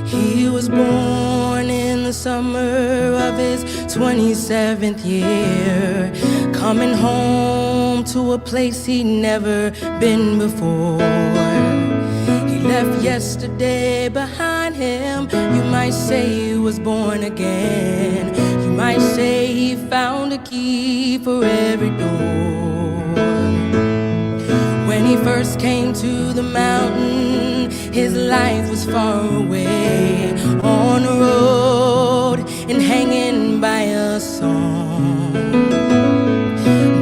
He was born in the summer of his 27th year, coming home to a place he'd never been before. He left yesterday behind him. You might say he was born again. You might say he found a key for every door. When he first came to the mountain, his life was far away, on a road and hanging by a song.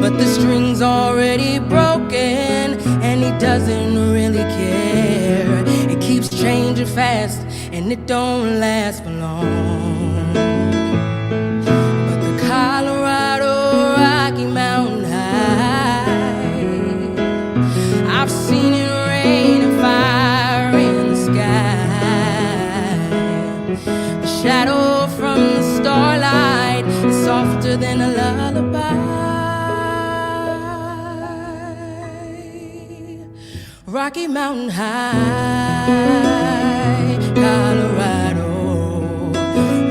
But the string's already broken and he doesn't really care. It keeps changing fast and it don't last for long. But the Colorado Rocky Mountain High, I've seen it rain and fire in the sky. The shadow from the starlight is softer than a lullaby. Rocky Mountain High, Colorado.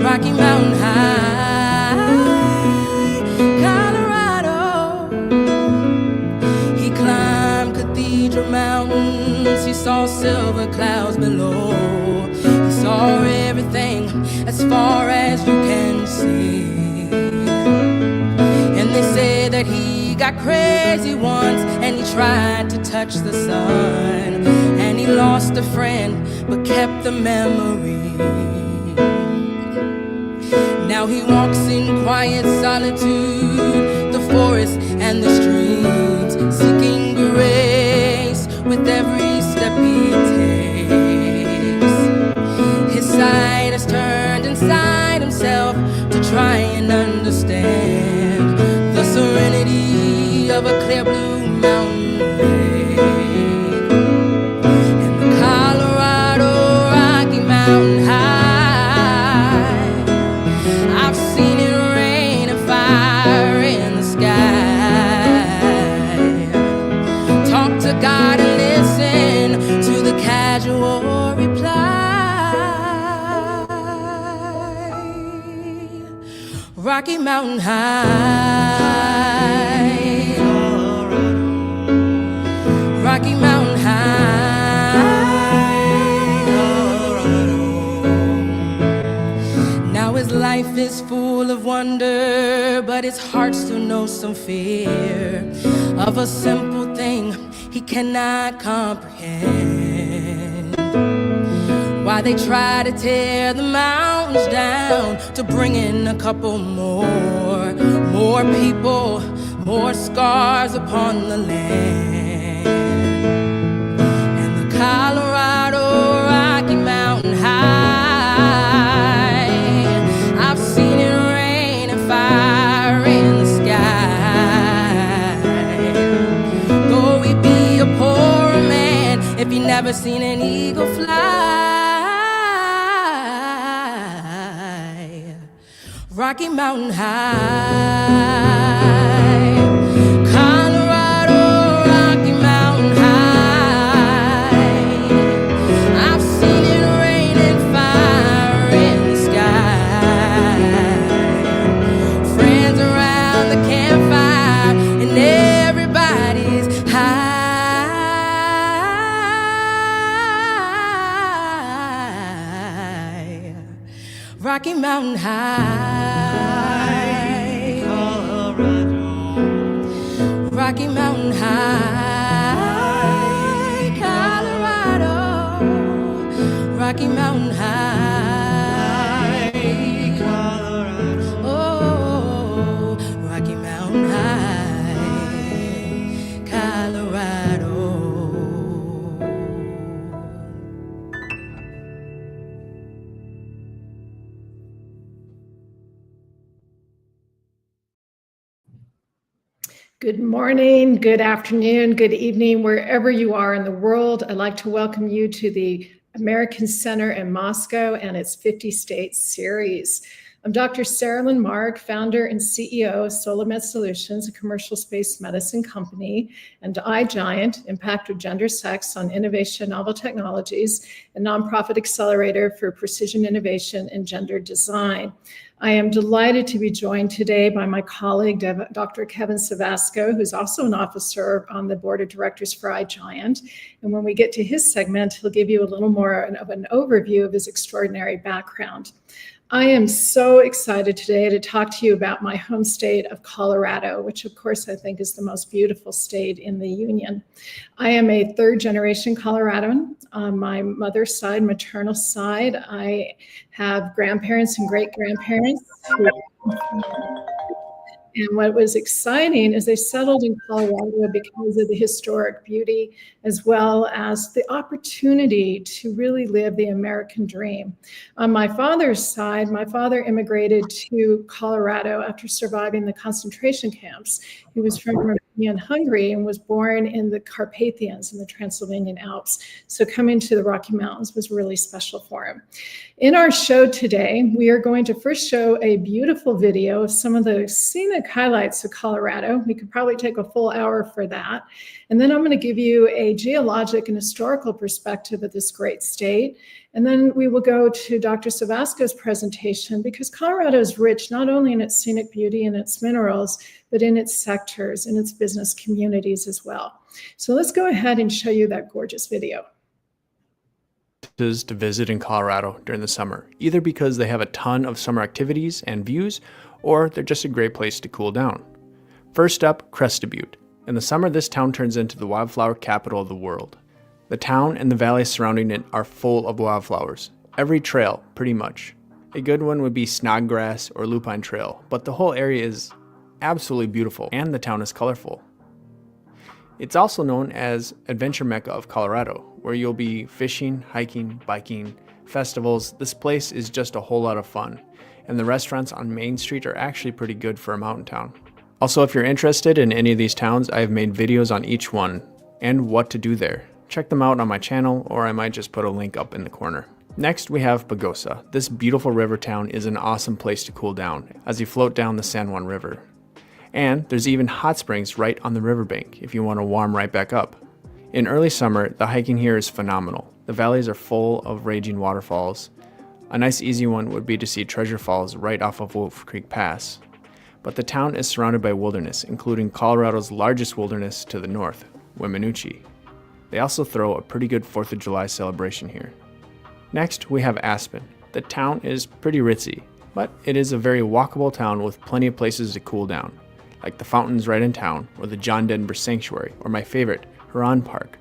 Rocky Mountain High, Colorado. He climbed Cathedral Mountains. He saw silver clouds below. He saw everything as far as you can see. And they say that he got crazy once and he tried to touch the sun, and he lost a friend but kept the memory. Now he walks in quiet solitude, the forest and the streams, seeking grace with every step he takes. His sight has turned inside himself to try and understand the serenity of a clear blue mountain lake. And the Colorado Rocky Mountain High, I've seen it rain and fire in the sky. Talk to God and listen to the casual reply. Rocky Mountain High, Rocky Mountain High, Colorado. Now his life is full of wonder, but his heart still knows some fear of a simple thing he cannot comprehend. Why they try to tear the mountains down to bring in a couple more people, more scars upon the land. And the Colorado Rocky Mountain High, I've seen it rain and fire in the sky. Though he be a poor man, if you never seen an eagle fly. Rocky Mountain High, Colorado Rocky Mountain High, I've seen it rain and fire in the sky. Friends around the campfire and everybody's high. Rocky Mountain High, Colorado. Rocky Mountain High, Colorado. Rocky Mountain High, Colorado. Oh, Rocky Mountain High, Colorado. Good morning, good afternoon, good evening, wherever you are in the world. I'd like to welcome you to the American Center in Moscow and its 50 States series. I'm Dr. Sarah-Lynn Mark, founder and CEO of SolarMed Solutions, a commercial space medicine company, and iGiant, Impact of Gender Sex on Innovation Novel Technologies, a nonprofit accelerator for precision innovation and gender design. I am delighted to be joined today by my colleague, Dr. Kevin Savasco, who's also an officer on the board of directors for iGiant. And when we get to his segment, he'll give you a little more of an overview of his extraordinary background. I am so excited today to talk to you about my home state of Colorado, which of course I think is the most beautiful state in the union. I am a third generation Coloradoan. On my mother's side, maternal side, I have grandparents and great grandparents and what was exciting is they settled in Colorado because of the historic beauty, as well as the opportunity to really live the American dream. On my father's side, my father immigrated to Colorado after surviving the concentration camps. He was from Romania and Hungary and was born in the Carpathians in the Transylvanian Alps. So coming to the Rocky Mountains was really special for him. In our show today, we are going to first show a beautiful video of some of the scenic highlights of Colorado. We could probably take a full hour for that. And then I'm going to give you a geologic and historical perspective of this great state. And then we will go to Dr. Savasco's presentation because Colorado is rich not only in its scenic beauty and its minerals, but in its sectors, in its business communities as well. So let's go ahead and show you that gorgeous video. To visit in Colorado during the summer, either because they have a ton of summer activities and views, or they're just a great place to cool down. First up, Crested Butte. In the summer, this town turns into the wildflower capital of the world. The town and the valleys surrounding it are full of wildflowers. Every trail, pretty much. A good one would be Snodgrass or Lupine Trail, but the whole area is absolutely beautiful and the town is colorful. It's also known as Adventure Mecca of Colorado, where you'll be fishing, hiking, biking, festivals. This place is just a whole lot of fun, and the restaurants on Main Street are actually pretty good for a mountain town. Also, if you're interested in any of these towns, I have made videos on each one and what to do there. Check them out on my channel, or I might just put a link up in the corner. Next, we have Pagosa. This beautiful river town is an awesome place to cool down as you float down the San Juan River. And there's even hot springs right on the riverbank if you want to warm right back up. In early summer, the hiking here is phenomenal. The valleys are full of raging waterfalls. A nice easy one would be to see Treasure Falls right off of Wolf Creek Pass. But the town is surrounded by wilderness, including Colorado's largest wilderness to the north, Weminuche. They also throw a pretty good 4th of July celebration here. Next, we have Aspen. The town is pretty ritzy, but it is a very walkable town with plenty of places to cool down, like the fountains right in town, or the John Denver Sanctuary, or my favorite, Huron Park,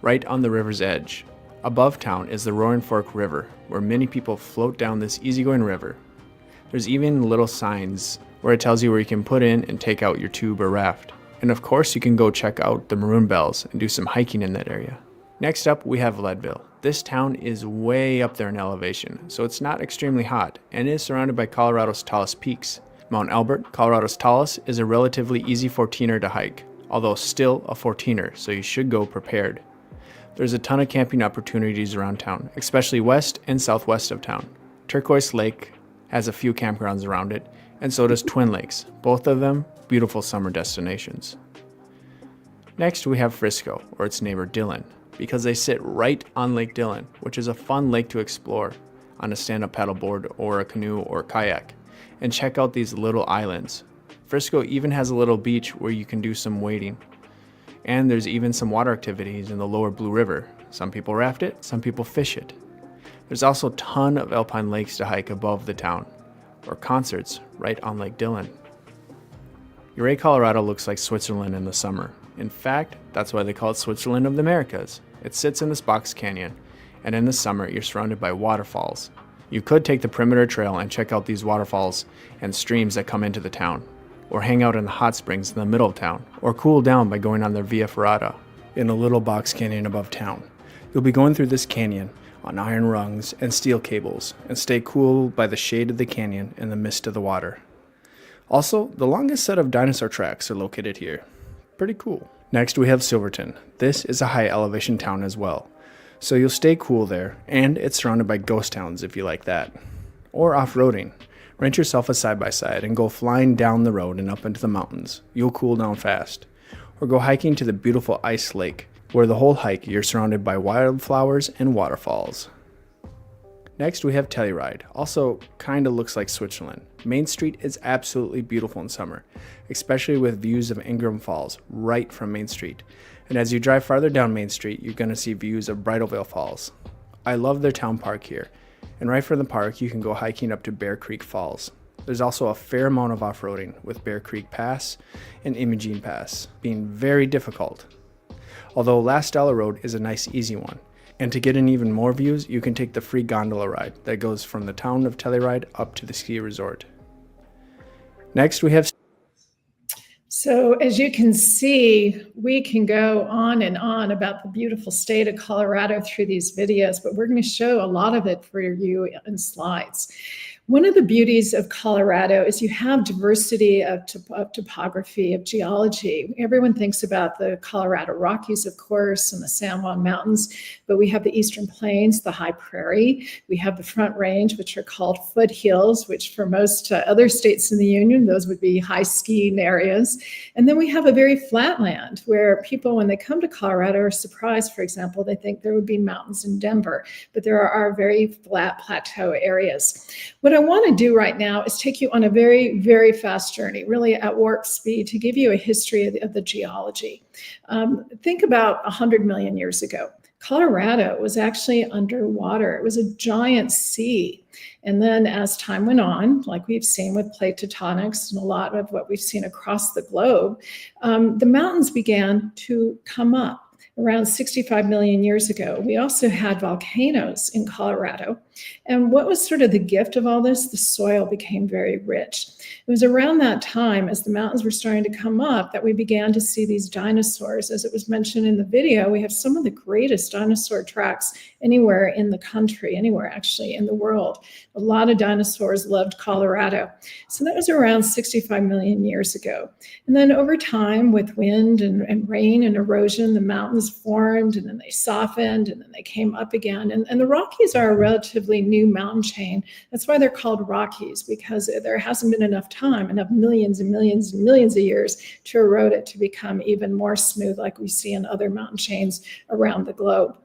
right on the river's edge. Above town is the Roaring Fork River, where many people float down this easygoing river. There's even little signs where it tells you where you can put in and take out your tube or raft. And of course, you can go check out the Maroon Bells and do some hiking in that area. Next up, we have Leadville. This town is way up there in elevation, so it's not extremely hot, and is surrounded by Colorado's tallest peaks. Mount Elbert, Colorado's tallest, is a relatively easy 14er to hike, although still a 14er, so you should go prepared. There's a ton of camping opportunities around town, especially west and southwest of town. Turquoise Lake has a few campgrounds around it, and so does Twin Lakes, both of them beautiful summer destinations. Next, we have Frisco, or its neighbor Dillon, because they sit right on Lake Dillon, which is a fun lake to explore on a stand-up paddleboard or a canoe or kayak, and check out these little islands. Frisco even has a little beach where you can do some wading. And there's even some water activities in the lower Blue River. Some people raft it, some people fish it. There's also a ton of alpine lakes to hike above the town, or concerts right on Lake Dillon. Ouray, Colorado looks like Switzerland in the summer. In fact, that's why they call it Switzerland of the Americas. It sits in this box canyon, and in the summer you're surrounded by waterfalls. You could take the perimeter trail and check out these waterfalls and streams that come into the town, or hang out in the hot springs in the middle of town, or cool down by going on their Via Ferrata in a little box canyon above town. You'll be going through this canyon on iron rungs and steel cables, and stay cool by the shade of the canyon and the mist of the water. Also, the longest set of dinosaur tracks are located here. Pretty cool. Next, we have Silverton. This is a high elevation town as well, so you'll stay cool there, and it's surrounded by ghost towns if you like that. Or off-roading. Rent yourself a side-by-side and go flying down the road and up into the mountains. You'll cool down fast. Or go hiking to the beautiful ice lake, where the whole hike you're surrounded by wildflowers and waterfalls. Next we have Telluride, also kinda looks like Switzerland. Main Street is absolutely beautiful in summer, especially with views of Ingram Falls right from Main Street. And as you drive farther down Main Street, you're gonna see views of Bridalveil Falls. I love their town park here, and right from the park you can go hiking up to Bear Creek Falls. There's also a fair amount of off-roading, with Bear Creek Pass and Imogene Pass being very difficult. Although Last Dollar Road is a nice easy one. And to get in even more views, you can take the free gondola ride that goes from the town of Telluride up to the ski resort. Next we have... So as you can see, we can go on and on about the beautiful state of Colorado through these videos, but we're going to show a lot of it for you in slides. One of the beauties of Colorado is you have diversity of topography, of geology. Everyone thinks about the Colorado Rockies, of course, and the San Juan Mountains, but we have the Eastern Plains, the High Prairie. We have the Front Range, which are called foothills, which for most other states in the Union, those would be high skiing areas. And then we have a very flat land where people, when they come to Colorado, are surprised. For example, they think there would be mountains in Denver, but there are very flat plateau areas. What I want to do right now is take you on a very, very fast journey, really at warp speed, to give you a history of the geology. Think about 100 million years ago. Colorado was actually underwater. It was a giant sea. And then as time went on, like we've seen with plate tectonics and a lot of what we've seen across the globe, the mountains began to come up. Around 65 million years ago. We also had volcanoes in Colorado. And what was sort of the gift of all this? The soil became very rich. It was around that time, as the mountains were starting to come up, that we began to see these dinosaurs. As it was mentioned in the video, we have some of the greatest dinosaur tracks anywhere in the country, anywhere actually in the world. A lot of dinosaurs loved Colorado. So that was around 65 million years ago. And then over time, with wind and rain and erosion, the mountains formed, and then they softened, and then they came up again. And the Rockies are a relatively new mountain chain. That's why they're called Rockies, because there hasn't been enough time, enough millions and millions and millions of years to erode it to become even more smooth, like we see in other mountain chains around the globe.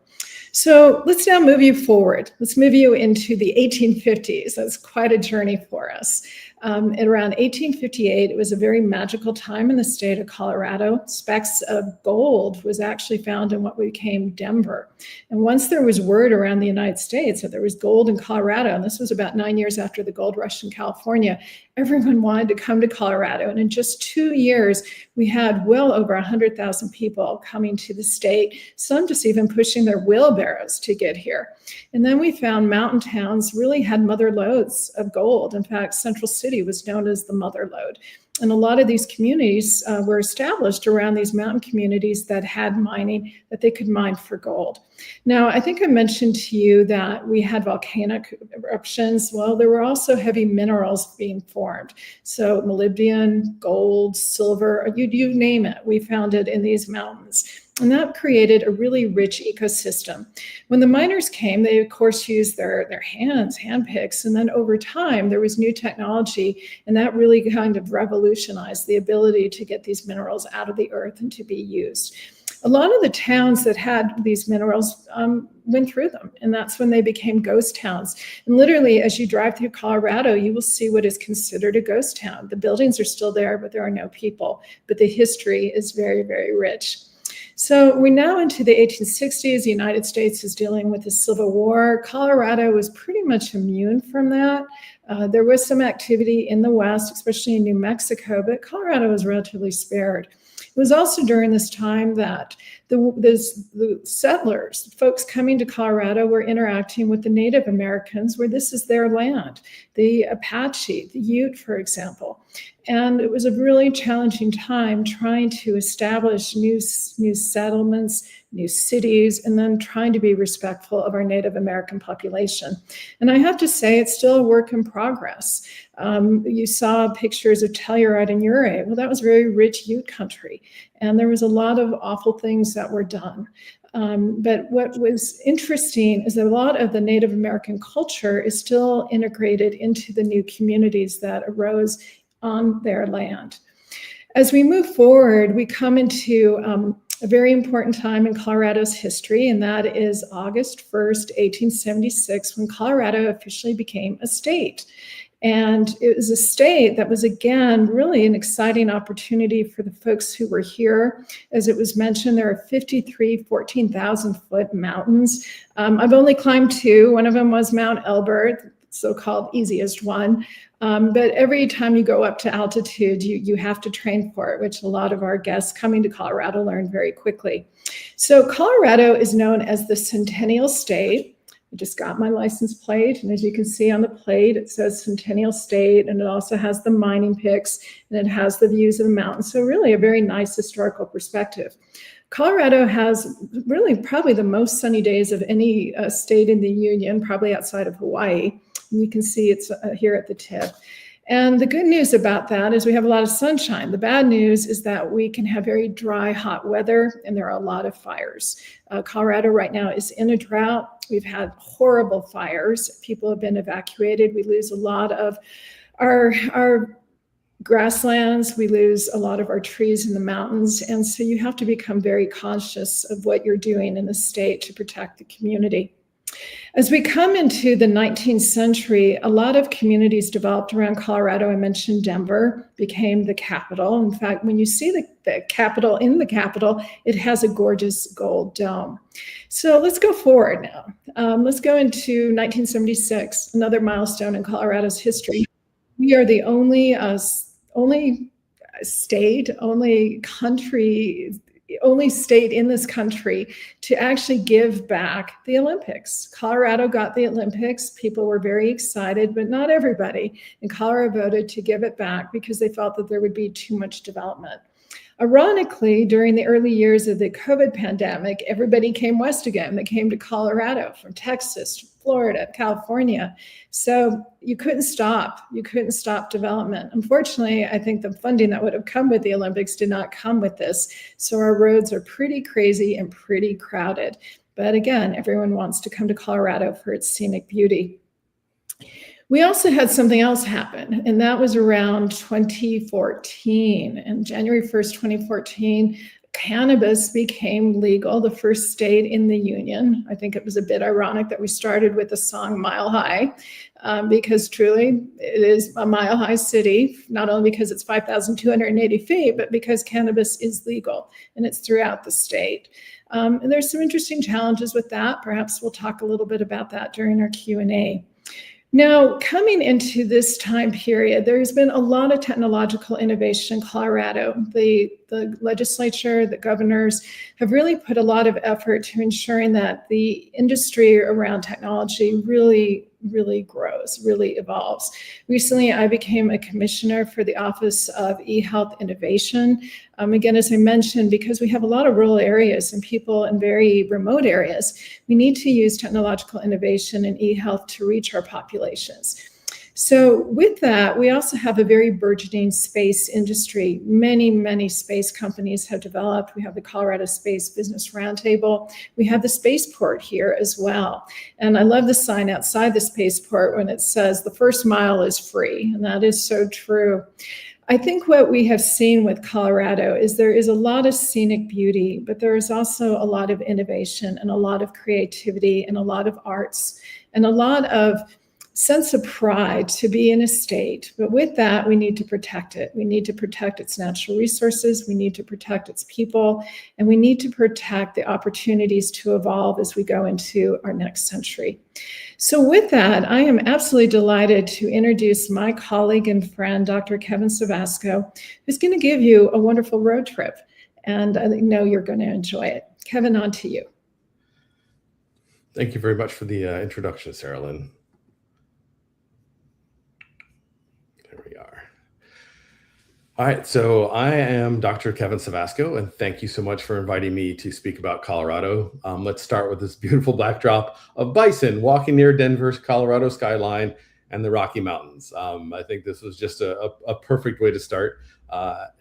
So let's now move you forward. Let's move you into the 1850s. That's quite a journey for us. At around 1858, it was a very magical time in the state of Colorado. Specks of gold was actually found in what became Denver. And once there was word around the United States that there was gold in Colorado, and this was about 9 years after the gold rush in California, everyone wanted to come to Colorado. And in just 2 years, we had well over 100,000 people coming to the state, some just even pushing their wheelbarrows to get here. And then we found mountain towns really had mother lodes of gold. In fact, Central City was known as the mother lode. And a lot of these communities were established around these mountain communities that had mining, that they could mine for gold. Now, I think I mentioned to you that we had volcanic eruptions. Well, there were also heavy minerals being formed. So molybdenum, gold, silver, you name it, we found it in these mountains. And that created a really rich ecosystem. When the miners came, they of course used their hands, hand picks, and then over time there was new technology, and that really kind of revolutionized the ability to get these minerals out of the earth and to be used. A lot of the towns that had these minerals went through them, and that's when they became ghost towns. And literally, as you drive through Colorado, you will see what is considered a ghost town. The buildings are still there, but there are no people. But the history is very, very rich. So we're now into the 1860s. The United States is dealing with the Civil War. Colorado was pretty much immune from that. There was some activity in the West, especially in New Mexico, but Colorado was relatively spared. It was also during this time that the settlers, folks coming to Colorado, were interacting with the Native Americans, where this is their land. The Apache, the Ute, for example. And it was a really challenging time trying to establish new settlements, new cities, and then trying to be respectful of our Native American population. And I have to say, it's still a work in progress. You saw pictures of Telluride and Ouray. Well, that was very rich Ute country. And there was a lot of awful things that were done. But what was interesting is that a lot of the Native American culture is still integrated into the new communities that arose on their land. As we move forward, we come into a very important time in Colorado's history, and that is August 1st, 1876, when Colorado officially became a state. And it was a state that was, again, really an exciting opportunity for the folks who were here. As it was mentioned, there are 53 14,000-foot mountains. I've only climbed two. One of them was Mount Elbert, so-called easiest one. But every time you go up to altitude, you have to train for it, which a lot of our guests coming to Colorado learn very quickly. So Colorado is known as the Centennial State. I just got my license plate, and as you can see on the plate, it says Centennial State, and it also has the mining picks, and it has the views of the mountains. So really a very nice historical perspective. Colorado has really probably the most sunny days of any state in the union, probably outside of Hawaii. And you can see it's here at the tip. And the good news about that is we have a lot of sunshine. The bad news is that we can have very dry, hot weather, and there are a lot of fires. Colorado right now is in a drought. We've had horrible fires. People have been evacuated. We lose a lot of our grasslands. We lose a lot of our trees in the mountains. And so you have to become very conscious of what you're doing in the state to protect the community. As we come into the 19th century, a lot of communities developed around Colorado. I mentioned Denver became the capital. In fact, when you see the capital in the capital, it has a gorgeous gold dome. So let's go forward now. Let's go into 1976, another milestone in Colorado's history. We are the only state in this country to actually give back the Olympics. Colorado got the Olympics. People were very excited, but not everybody. And Colorado voted to give it back because they felt that there would be too much development. Ironically, during the early years of the COVID pandemic, everybody came west again. They came to Colorado from Texas, Florida, California. So you couldn't stop. You couldn't stop development. Unfortunately, I think the funding that would have come with the Olympics did not come with this. So our roads are pretty crazy and pretty crowded. But again, everyone wants to come to Colorado for its scenic beauty. We also had something else happen, and that was around 2014. And January 1st, 2014, cannabis became legal, the first state in the union. I think it was a bit ironic that we started with the song Mile High, because truly it is a mile-high city, not only because it's 5,280 feet, but because cannabis is legal, and it's throughout the state. And there's some interesting challenges with that. Perhaps we'll talk a little bit about that during our Q&A. Now, coming into this time period, there's been a lot of technological innovation in Colorado. The legislature, the governors have really put a lot of effort to ensuring that the industry around technology really grows, really evolves. Recently, I became a commissioner for the Office of eHealth Innovation. Again, as I mentioned, because we have a lot of rural areas and people in very remote areas, we need to use technological innovation and eHealth to reach our populations. So with that, we also have a very burgeoning space industry. Many space companies have developed. We have the Colorado Space Business Roundtable. We have the spaceport here as well. And I love the sign outside the spaceport when it says the first mile is free. And that is so true. I think what we have seen with Colorado is there is a lot of scenic beauty, but there is also a lot of innovation and a lot of creativity and a lot of arts and a lot of sense of pride to be in a state. But with that, we need to protect it. We need to protect its natural resources. We need to protect its people. And we need to protect the opportunities to evolve as we go into our next century. So with that, I am absolutely delighted to introduce my colleague and friend, Dr. Kevin Savasco, who's going to give you a wonderful road trip. And I know you're going to enjoy it. Kevin, on to you. Thank you very much for the introduction, Sarah Lynn. There we are. All right, so I am Dr. Kevin Savasco, and thank you so much for inviting me to speak about Colorado. Let's start with this beautiful backdrop of bison walking near Denver's Colorado skyline and the Rocky Mountains. I think this was just a perfect way to start.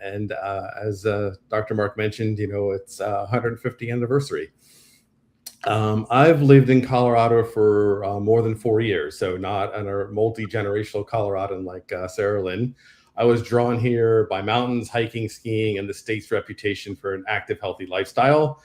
And as Dr. Mark mentioned, it's 150th anniversary. I've lived in Colorado for more than 4 years, so not a multi-generational Coloradan like Sarah Lynn. I was drawn here by mountains, hiking, skiing, and the state's reputation for an active, healthy lifestyle.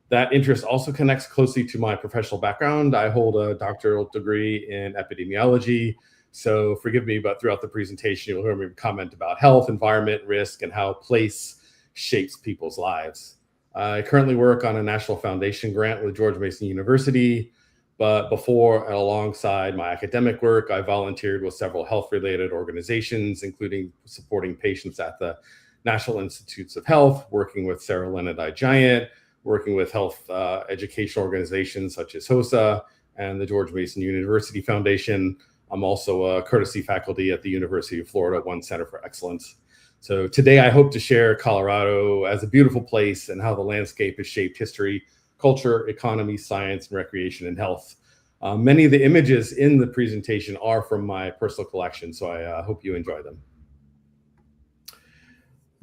That interest also connects closely to my professional background. I hold a doctoral degree in epidemiology, so forgive me, but throughout the presentation, you'll hear me comment about health, environment, risk, and how place shapes people's lives. I currently work on a National Foundation grant with George Mason University, but before and alongside my academic work, I volunteered with several health-related organizations, including supporting patients at the National Institutes of Health, working with Sarah Lynn at iGiant, working with health education organizations such as HOSA and the George Mason University Foundation. I'm also a courtesy faculty at the University of Florida One Center for Excellence. So today I hope to share Colorado as a beautiful place and how the landscape has shaped history, culture, economy, science, and recreation and health. Many of the images in the presentation are from my personal collection, so I hope you enjoy them.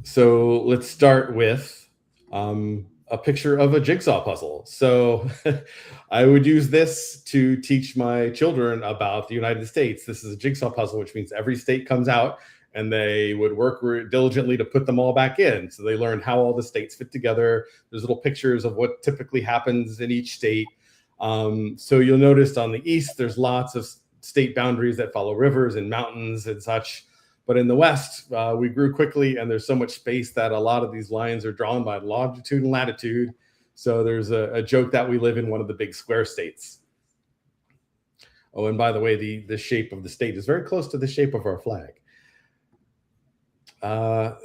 So let's start with a picture of a jigsaw puzzle. So I would use this to teach my children about the United States. This is a jigsaw puzzle, which means every state comes out and they would work diligently to put them all back in. So they learn how all the states fit together. There's little pictures of what typically happens in each state. So you'll notice on the east, there's lots of state boundaries that follow rivers and mountains and such. But in the West, we grew quickly, and there's so much space that a lot of these lines are drawn by longitude and latitude. So there's a joke that we live in one of the big square states. Oh, and by the way, the shape of the state is very close to the shape of our flag.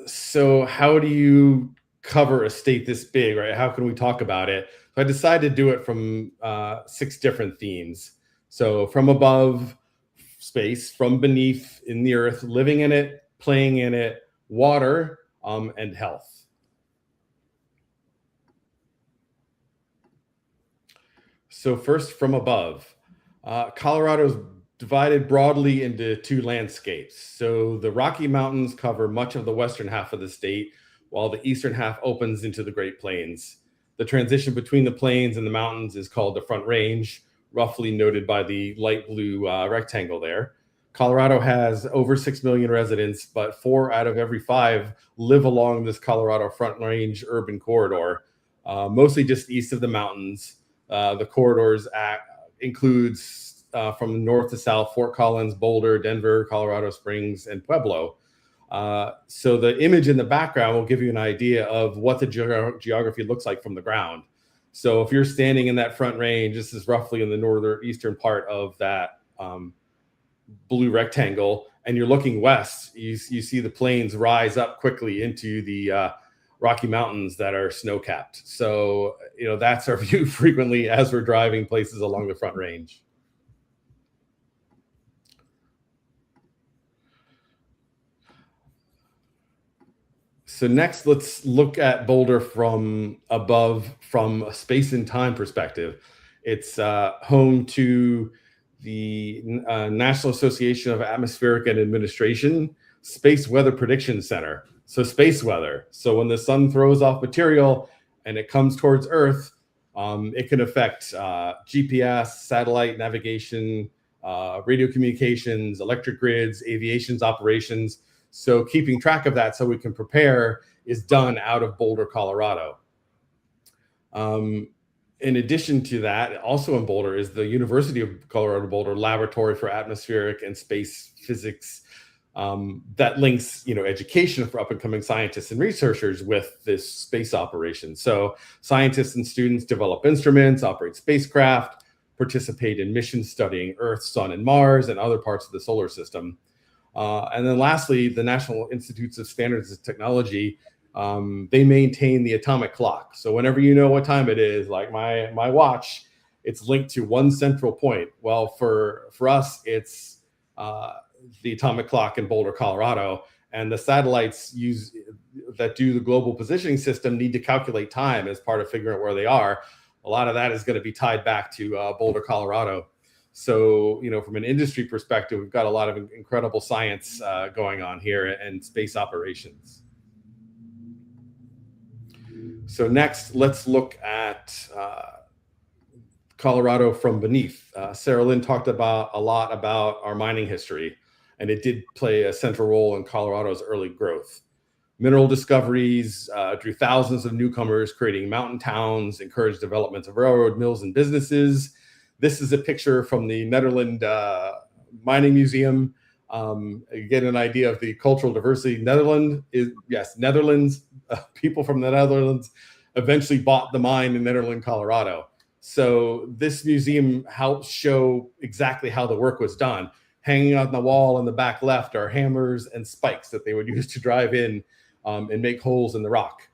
So how do you cover a state this big, right? How can we talk about it? So I decided to do it from 6 different themes. So from above, space, from beneath, in the earth, living in it, playing in it, water, and health. So first, from above, Colorado's divided broadly into 2 landscapes. So the Rocky Mountains cover much of the western half of the state, while the eastern half opens into the Great Plains. The transition between the plains and the mountains is called the Front Range, roughly noted by the light blue rectangle there. Colorado has over 6 million residents, but 4 out of every 5 live along this Colorado Front Range urban corridor, mostly just east of the mountains. The corridors includes from north to south, Fort Collins, Boulder, Denver, Colorado Springs, and Pueblo. So the image in the background will give you an idea of what the geography looks like from the ground. So if you're standing in that Front Range, this is roughly in the northeastern part of that blue rectangle, and you're looking west, you see the plains rise up quickly into the Rocky Mountains that are snow-capped. So, that's our view frequently as we're driving places along the Front Range. So next, let's look at Boulder from above, from a space and time perspective. It's home to the National Association of Atmospheric and Administration Space Weather Prediction Center. So space weather. So when the sun throws off material and it comes towards Earth, it can affect GPS, satellite navigation, radio communications, electric grids, aviation's operations. So keeping track of that so we can prepare is done out of Boulder, Colorado. In addition to that, also in Boulder is the University of Colorado Boulder Laboratory for Atmospheric and Space Physics that links, education for up-and-coming scientists and researchers with this space operation. So scientists and students develop instruments, operate spacecraft, participate in missions studying Earth, Sun, and Mars, and other parts of the solar system. And then lastly, the National Institutes of Standards and Technology, they maintain the atomic clock. So whenever you know what time it is, like my watch, it's linked to one central point. Well, for us, it's the atomic clock in Boulder, Colorado. And the satellites that do the global positioning system need to calculate time as part of figuring out where they are. A lot of that is going to be tied back to Boulder, Colorado. So, from an industry perspective, we've got a lot of incredible science going on here and space operations. So next, let's look at Colorado from beneath. Sarah Lynn talked a lot about our mining history, and it did play a central role in Colorado's early growth. Mineral discoveries drew thousands of newcomers, creating mountain towns, encouraged development of railroad mills and businesses. This is a picture from the Netherlands Mining Museum. You get an idea of the cultural diversity. Netherlands. People from the Netherlands eventually bought the mine in Netherlands, Colorado. So this museum helps show exactly how the work was done. Hanging on the wall in the back left are hammers and spikes that they would use to drive in and make holes in the rock.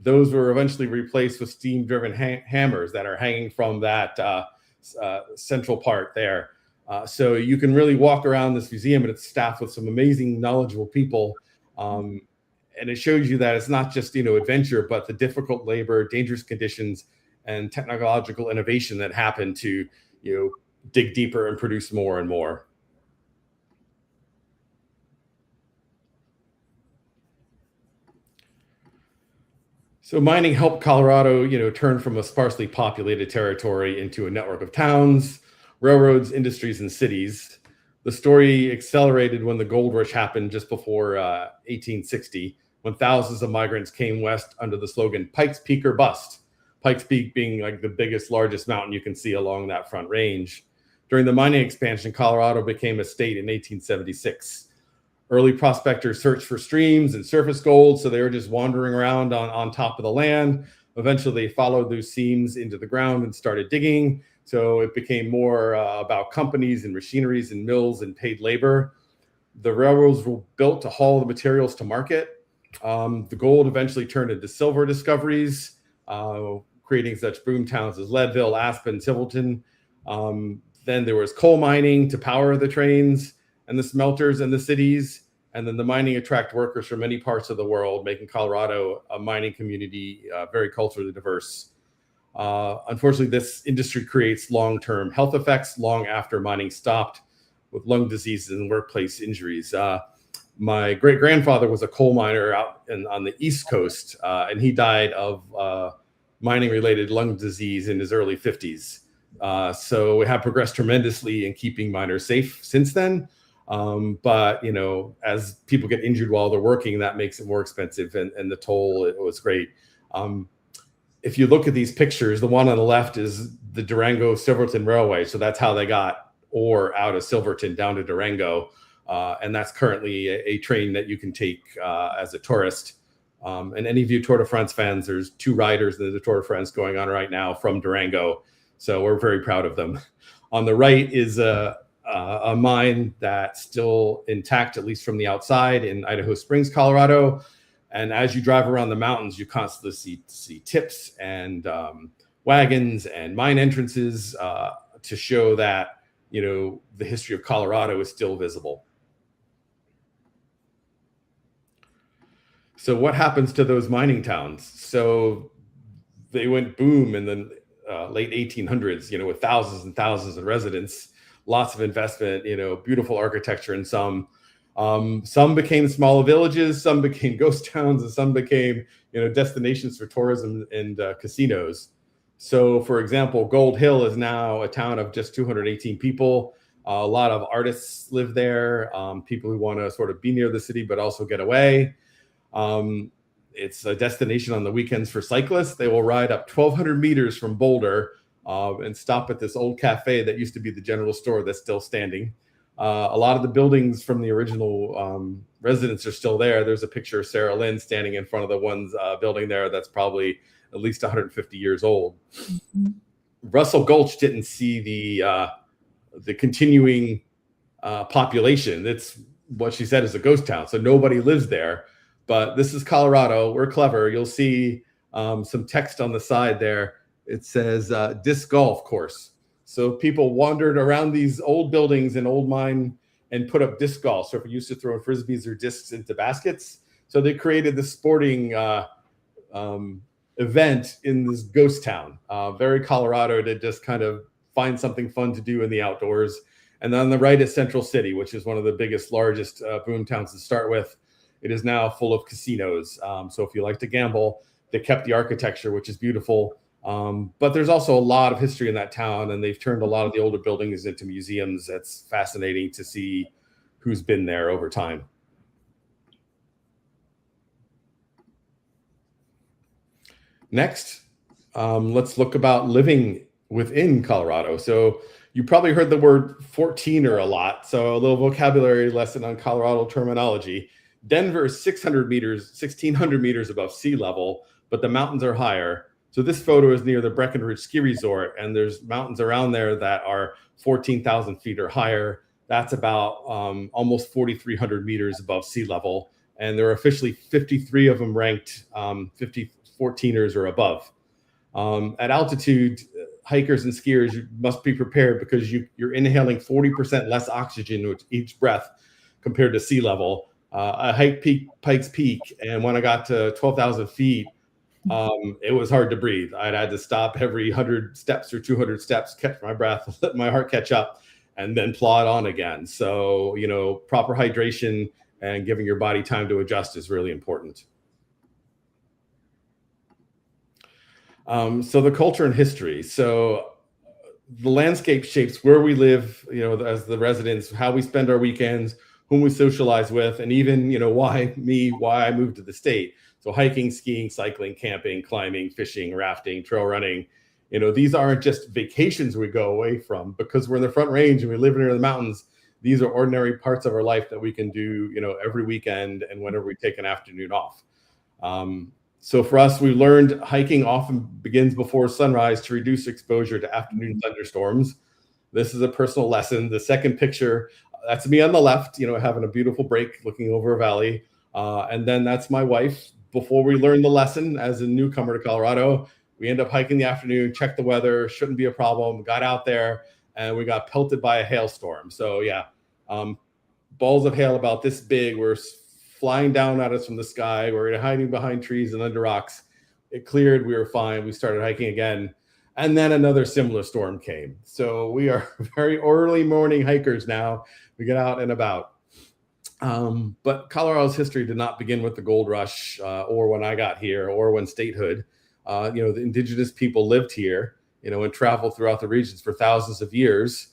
Those were eventually replaced with steam-driven hammers that are hanging from that central part there. So you can really walk around this museum, and it's staffed with some amazing, knowledgeable people. And it shows you that it's not just, adventure, but the difficult labor, dangerous conditions, and technological innovation that happen to, dig deeper and produce more and more. So mining helped Colorado, turn from a sparsely populated territory into a network of towns, railroads, industries, and cities. The story accelerated when the gold rush happened just before 1860, when thousands of migrants came west under the slogan, Pikes Peak or Bust. Pikes Peak being like the biggest, largest mountain you can see along that front range. During the mining expansion, Colorado became a state in 1876. Early prospectors searched for streams and surface gold, so they were just wandering around on top of the land. Eventually, they followed those seams into the ground and started digging. So it became more about companies and machineries and mills and paid labor. The railroads were built to haul the materials to market. The gold eventually turned into silver discoveries, creating such boom towns as Leadville, Aspen, Silverton. Then there was coal mining to power the trains and the smelters and the cities. And then the mining attract workers from many parts of the world, making Colorado a mining community very culturally diverse. Unfortunately, this industry creates long-term health effects long after mining stopped, with lung diseases and workplace injuries. My great-grandfather was a coal miner out on the East Coast, and he died of mining-related lung disease in his early 50s. So we have progressed tremendously in keeping miners safe since then. But, as people get injured while they're working, that makes it more expensive, and the toll, it was great. If you look at these pictures, the one on the left is the Durango-Silverton Railway. So that's how they got ore out of Silverton down to Durango. And that's currently a train that you can take as a tourist. And any of you Tour de France fans, there's 2 riders in the Tour de France going on right now from Durango. So we're very proud of them. On the right is a mine that's still intact, at least from the outside, in Idaho Springs, Colorado. And as you drive around the mountains, you constantly see tips and wagons and mine entrances to show that, the history of Colorado is still visible. So what happens to those mining towns? So they went boom in the late 1800s, with thousands and thousands of residents, lots of investment, beautiful architecture, and some became small villages, some became ghost towns, and some became, destinations for tourism and casinos. So, for example, Gold Hill is now a town of just 218 people. A lot of artists live there, people who want to sort of be near the city but also get away. It's a destination on the weekends for cyclists. They will ride up 1,200 meters from Boulder and stop at this old cafe that used to be the general store that's still standing. A lot of the buildings from the original residents are still there. There's a picture of Sarah Lynn standing in front of the one building there that's probably at least 150 years old. Mm-hmm. Russell Gulch didn't see the continuing population. It's what she said is a ghost town, so nobody lives there. But this is Colorado. We're clever. You'll see some text on the side there. It says disc golf course. So people wandered around these old buildings and old mine and put up disc golf. So if we used to throw frisbees or discs into baskets, so they created this sporting event in this ghost town, very Colorado, to just kind of find something fun to do in the outdoors. And then on the right is Central City, which is one of the biggest, largest boom towns to start with. It is now full of casinos. So if you like to gamble, they kept the architecture, which is beautiful. But there's also a lot of history in that town, and they've turned a lot of the older buildings into museums. That's fascinating to see who's been there over time. Next, let's look about living within Colorado. So you probably heard the word 14er a lot. So a little vocabulary lesson on Colorado terminology. Denver is 600 meters, 1,600 meters above sea level, but the mountains are higher. So this photo is near the Breckenridge Ski Resort, and there's mountains around there that are 14,000 feet or higher. That's about almost 4,300 meters above sea level. And there are officially 53 of them ranked 14ers or above. At altitude, hikers and skiers, you must be prepared because you're inhaling 40% less oxygen with each breath compared to sea level. I hiked Pikes Peak, and when I got to 12,000 feet, it was hard to breathe. I'd had to stop every 100 steps or 200 steps, catch my breath, let my heart catch up, and then plod on again. So, proper hydration and giving your body time to adjust is really important. So the culture and history. So the landscape shapes where we live, as the residents, how we spend our weekends, whom we socialize with, and even, why I moved to the state. So hiking, skiing, cycling, camping, climbing, fishing, rafting, trail running, these aren't just vacations we go away from because we're in the Front Range and we live near the mountains. These are ordinary parts of our life that we can do, every weekend and whenever we take an afternoon off. So for us, we learned hiking often begins before sunrise to reduce exposure to afternoon thunderstorms. This is a personal lesson. The second picture, that's me on the left, having a beautiful break looking over a valley. And then that's my wife. Before we learned the lesson as a newcomer to Colorado, we end up hiking in the afternoon, checked the weather, shouldn't be a problem, got out there, and we got pelted by a hailstorm. So yeah, balls of hail about this big were flying down at us from the sky. We were hiding behind trees and under rocks. It cleared, we were fine. We started hiking again. And then another similar storm came. So we are very early morning hikers now. We get out and about. But Colorado's history did not begin with the gold rush or when I got here or when statehood. The indigenous people lived here, and traveled throughout the regions for thousands of years.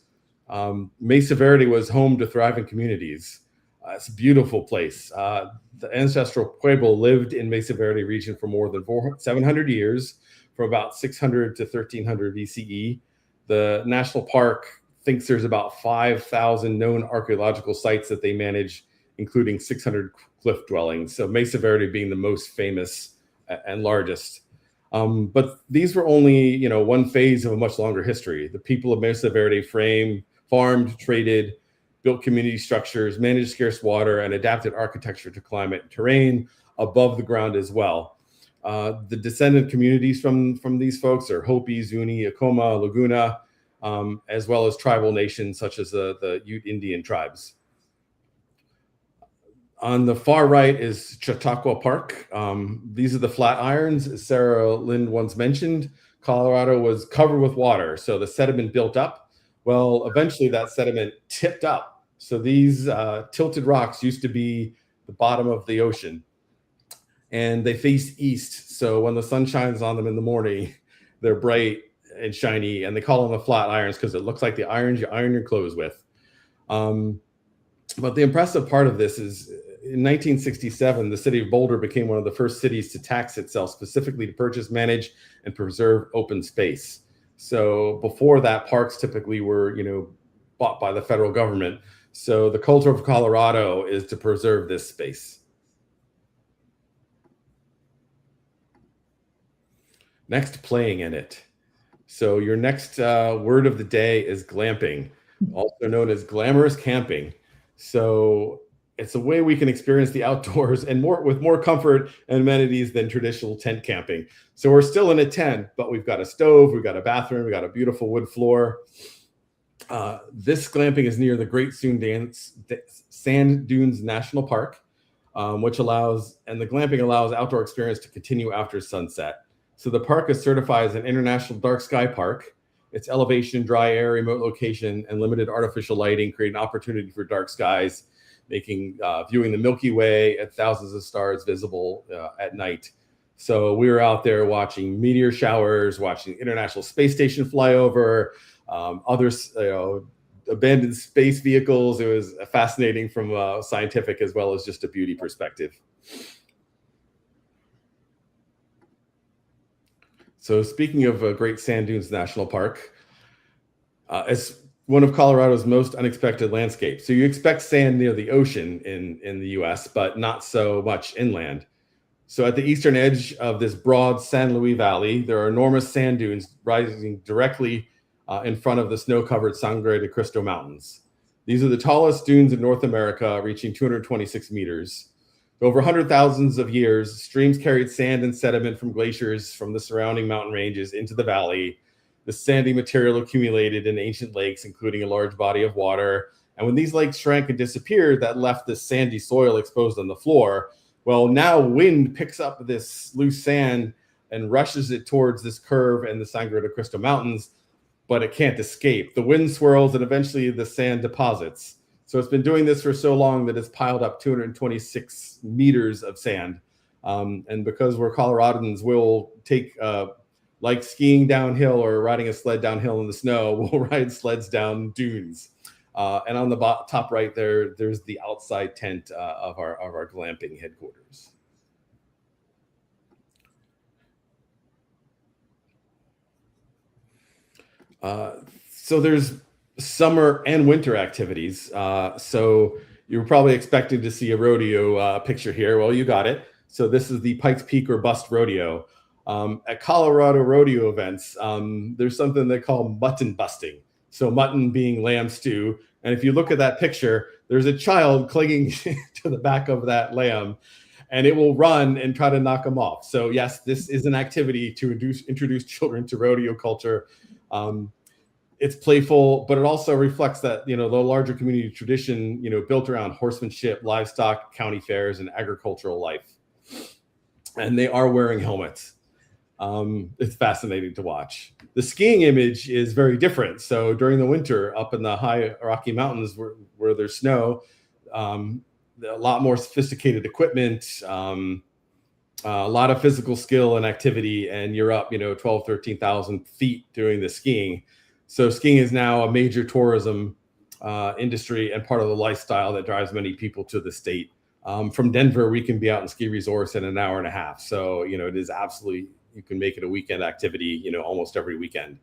Mesa Verde was home to thriving communities. It's a beautiful place. The ancestral Pueblo lived in Mesa Verde region for more than 700 years, from about 600 to 1300 BCE. The national park thinks there's about 5,000 known archaeological sites that they manage, including 600 cliff dwellings. So Mesa Verde being the most famous and largest. But these were only, one phase of a much longer history. The people of Mesa Verde farmed, traded, built community structures, managed scarce water, and adapted architecture to climate and terrain above the ground as well. The descendant communities from these folks are Hopi, Zuni, Acoma, Laguna, as well as tribal nations such as the Ute Indian tribes. On the far right is Chautauqua Park. These are the flat irons. As Sarah Lind once mentioned, Colorado was covered with water, so the sediment built up. Well, eventually that sediment tipped up. So these tilted rocks used to be the bottom of the ocean, and they face east. So when the sun shines on them in the morning, they're bright and shiny, and they call them the flat irons because it looks like the irons you iron your clothes with. But the impressive part of this is in 1967, the city of Boulder became one of the first cities to tax itself specifically to purchase, manage, and preserve open space. So before that, parks typically were, bought by the federal government. So the culture of Colorado is to preserve this space. Next, playing in it. So your next word of the day is glamping, also known as glamorous camping. So it's a way we can experience the outdoors and with more comfort and amenities than traditional tent camping. So we're still in a tent, but we've got a stove, we've got a bathroom, we've got a beautiful wood floor. This glamping is near the Great Sand Dunes National Park, which allows, and the glamping allows outdoor experience to continue after sunset. So the park is certified as an international dark sky park. Its elevation, dry air, remote location, and limited artificial lighting create an opportunity for dark skies, making viewing the Milky Way and thousands of stars visible at night. So we were out there watching meteor showers, watching the International Space Station fly over, other abandoned space vehicles. It was fascinating from a scientific as well as just a beauty perspective. So speaking of Great Sand Dunes National Park, it's one of Colorado's most unexpected landscapes. So you expect sand near the ocean in the US, but not so much inland. So at the eastern edge of this broad San Luis Valley, there are enormous sand dunes rising directly in front of the snow-covered Sangre de Cristo Mountains. These are the tallest dunes in North America, reaching 226 meters. Over 100,000 of years, streams carried sand and sediment from glaciers from the surrounding mountain ranges into the valley. The sandy material accumulated in ancient lakes, including a large body of water. And when these lakes shrank and disappeared, that left this sandy soil exposed on the floor. Well, now wind picks up this loose sand and rushes it towards this curve in the Sangre de Cristo Mountains, but it can't escape. The wind swirls and eventually the sand deposits. So it's been doing this for so long that it's piled up 226 meters of sand. And because we're Coloradans, we'll take, like skiing downhill or riding a sled downhill in the snow, we'll ride sleds down dunes. And on the top right there's the outside tent of our glamping headquarters. So there's summer and winter activities. So you're probably expecting to see a rodeo picture here. Well, you got it. So this is the Pikes Peak or Bust Rodeo. At Colorado rodeo events, there's something they call mutton busting. So mutton being lamb stew. And if you look at that picture, there's a child clinging to the back of that lamb, and it will run and try to knock them off. So yes, this is an activity to introduce children to rodeo culture. It's playful, but it also reflects that, the larger community tradition, built around horsemanship, livestock, county fairs, and agricultural life. And they are wearing helmets. It's fascinating to watch. The skiing image is very different. So during the winter, up in the high Rocky Mountains where there's snow, a lot more sophisticated equipment, a lot of physical skill and activity, and you're up, 12, 13,000 feet doing the skiing. So skiing is now a major tourism industry and part of the lifestyle that drives many people to the state. From Denver, we can be out in ski resorts in an hour and a half. So, it is absolutely, you can make it a weekend activity, almost every weekend.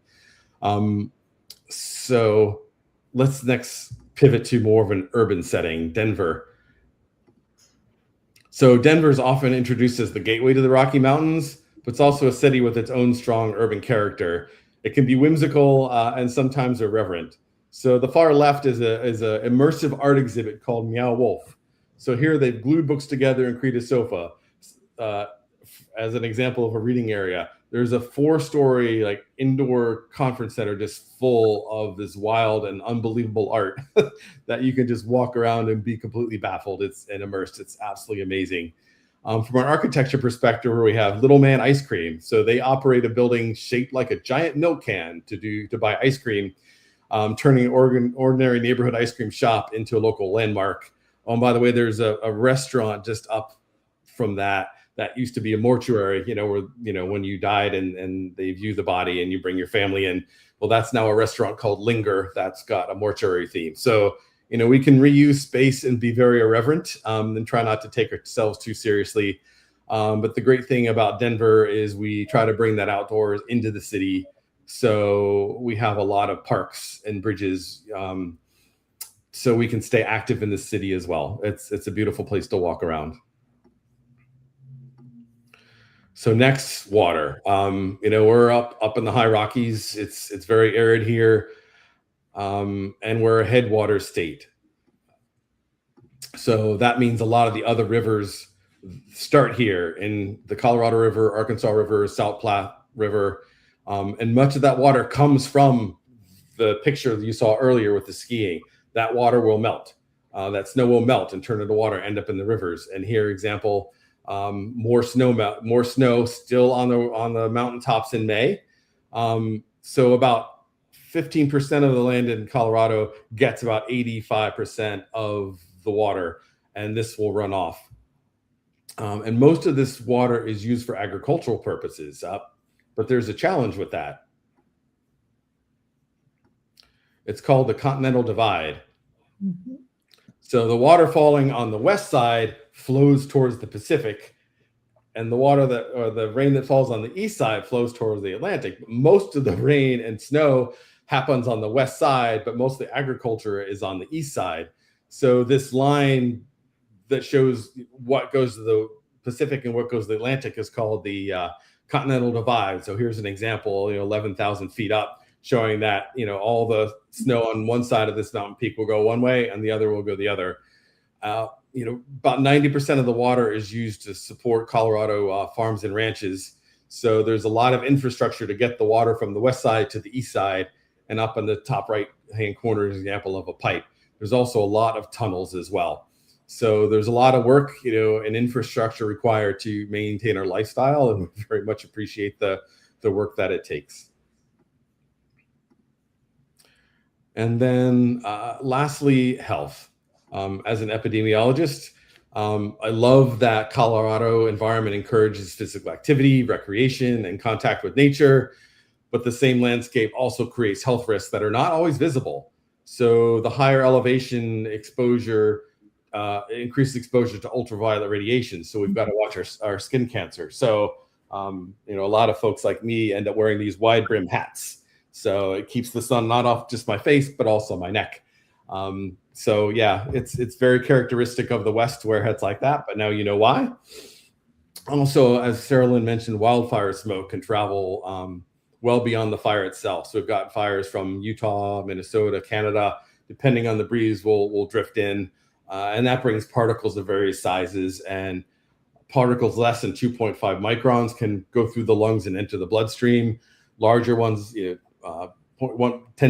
So let's next pivot to more of an urban setting, Denver. So Denver is often introduced as the gateway to the Rocky Mountains, but it's also a city with its own strong urban character. It can be whimsical and sometimes irreverent. So the far left is a immersive art exhibit called Meow Wolf. So here they've glued books together and created a sofa. As an example of a reading area, there's a 4-story indoor conference center just full of this wild and unbelievable art that you can just walk around and be completely baffled and immersed. It's absolutely amazing. From an architecture perspective, where we have Little Man Ice Cream. So they operate a building shaped like a giant milk can to buy ice cream, turning an ordinary neighborhood ice cream shop into a local landmark. Oh, and by the way, there's a restaurant just up from that used to be a mortuary, where, when you died and they view the body and you bring your family in. Well, that's now a restaurant called Linger that's got a mortuary theme. So, we can reuse space and be very irreverent and try not to take ourselves too seriously. But the great thing about Denver is we try to bring that outdoors into the city. So we have a lot of parks and bridges, so we can stay active in the city as well. It's a beautiful place to walk around. So next, water. We're up in the high Rockies. It's very arid here, and we're a headwater state. So that means a lot of the other rivers start here in the Colorado River, Arkansas River, South Platte River, and much of that water comes from the picture that you saw earlier with the skiing, that water will melt. That snow will melt and turn into water, end up in the rivers. And here, example, more snow still on the mountaintops in May. So about 15% of the land in Colorado gets about 85% of the water, and this will run off. And most of this water is used for agricultural purposes, but there's a challenge with that. It's called the Continental Divide. Mhm. So the water falling on the west side flows towards the Pacific, and the rain that falls on the east side flows towards the Atlantic. Most of the rain and snow happens on the west side, but most of the agriculture is on the east side. So this line that shows what goes to the Pacific and what goes to the Atlantic is called the Continental Divide. So here's an example, 11,000 feet up, showing that, all the snow on one side of this mountain peak will go one way and the other will go the other. About 90% of the water is used to support Colorado farms and ranches. So there's a lot of infrastructure to get the water from the west side to the east side, and up in the top right-hand corner is an example of a pipe. There's also a lot of tunnels as well. So there's a lot of work, and infrastructure required to maintain our lifestyle, and we very much appreciate the work that it takes. And then lastly, health. As an epidemiologist, I love that Colorado environment encourages physical activity, recreation, and contact with nature, but the same landscape also creates health risks that are not always visible. So the higher elevation exposure, increased exposure to ultraviolet radiation. So we've got to watch our skin cancer. So, a lot of folks like me end up wearing these wide brim hats. So it keeps the sun not off just my face, but also my neck. So yeah, it's very characteristic of the West to wear hats like that, but now you know why. Also, as Sarah Lynn mentioned, wildfire smoke can travel well beyond the fire itself. So we've got fires from Utah, Minnesota, Canada, depending on the breeze, will drift in. And that brings particles of various sizes, and particles less than 2.5 microns can go through the lungs and enter the bloodstream. Larger ones, 10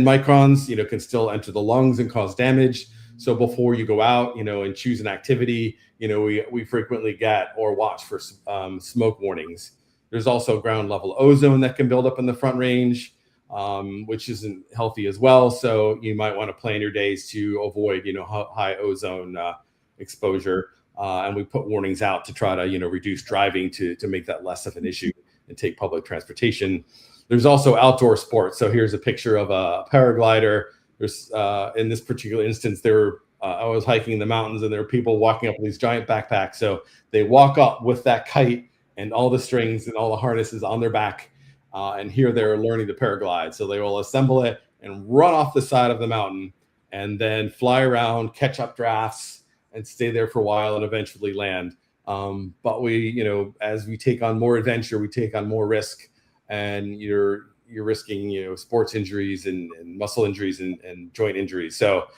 microns, can still enter the lungs and cause damage. So before you go out, and choose an activity, we frequently get or watch for smoke warnings. There's also ground level ozone that can build up in the Front Range, which isn't healthy as well. So you might want to plan your days to avoid, high ozone exposure. And we put warnings out to try to, reduce driving to make that less of an issue and take public transportation. There's also outdoor sports. So here's a picture of a paraglider. There's in this particular instance, I was hiking in the mountains, and there were people walking up with these giant backpacks. So they walk up with that kite and all the strings and all the harnesses on their back. And here they're learning to paraglide. So they will assemble it and run off the side of the mountain and then fly around, catch up drafts, and stay there for a while and eventually land. But we, as we take on more adventure, we take on more risk, and you're risking, sports injuries and muscle injuries and joint injuries. So,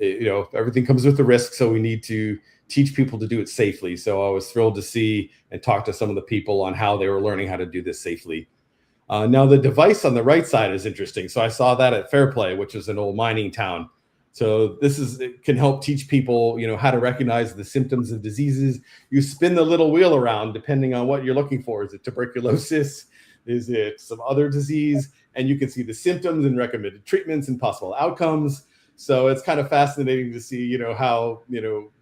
everything comes with the risk. So we need to teach people to do it safely. So I was thrilled to see and talk to some of the people on how they were learning how to do this safely. Now the device on the right side is interesting. So I saw that at Fairplay, which is an old mining town. So it can help teach people, how to recognize the symptoms of diseases. You spin the little wheel around depending on what you're looking for. Is it tuberculosis? Is it some other disease? And you can see the symptoms and recommended treatments and possible outcomes. So it's kind of fascinating to see, how,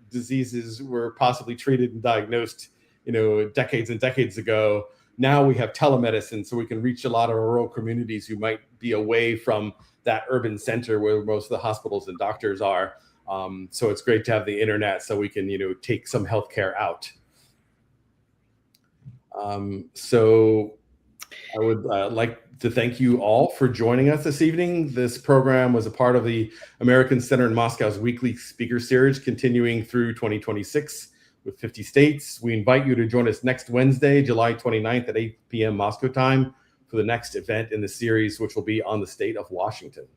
diseases were possibly treated and diagnosed, decades and decades ago. Now we have telemedicine, so we can reach a lot of rural communities who might be away from that urban center where most of the hospitals and doctors are. So it's great to have the internet so we can, take some healthcare out. So I would like to thank you all for joining us this evening. This program was a part of the American Center in Moscow's weekly speaker series, continuing through 2026 with 50 states. We invite you to join us next Wednesday, July 29th at 8 p.m. Moscow time for the next event in the series, which will be on the state of Washington.